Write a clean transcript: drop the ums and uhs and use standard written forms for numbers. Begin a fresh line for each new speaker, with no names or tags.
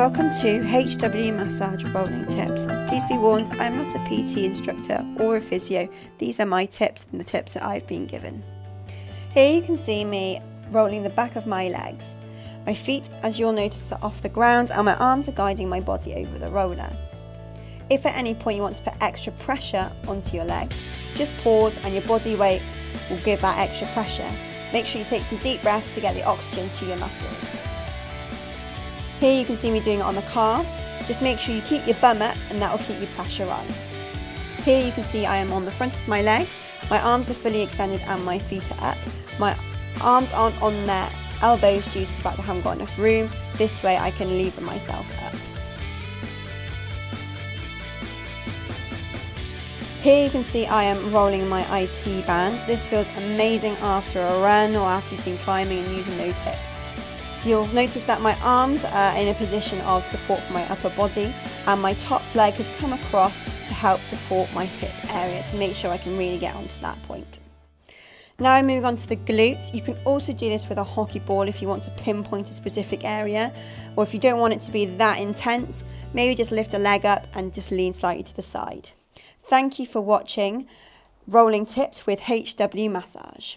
Welcome to HW Massage Rolling Tips. Please be warned, I am not a PT instructor or a physio. These are my tips and the tips that I've been given. Here you can see me rolling the back of my legs. My feet, as you'll notice, are off the ground and my arms are guiding my body over the roller. If at any point you want to put extra pressure onto your legs, just pause and your body weight will give that extra pressure. Make sure you take some deep breaths to get the oxygen to your muscles. Here you can see me doing it on the calves. Just make sure you keep your bum up and that will keep your pressure on. Here you can see I am on the front of my legs. My arms are fully extended and my feet are up. My arms aren't on their elbows due to the fact that I haven't got enough room. This way I can lever myself up. Here you can see I am rolling my IT band. This feels amazing after a run or after you've been climbing and using those hips. You'll notice that my arms are in a position of support for my upper body and my top leg has come across to help support my hip area to make sure I can really get onto that point. Now I'm moving on to the glutes. You can also do this with a hockey ball if you want to pinpoint a specific area, or if you don't want it to be that intense, maybe just lift a leg up and just lean slightly to the side. Thank you for watching Rolling Tips with HW Massage.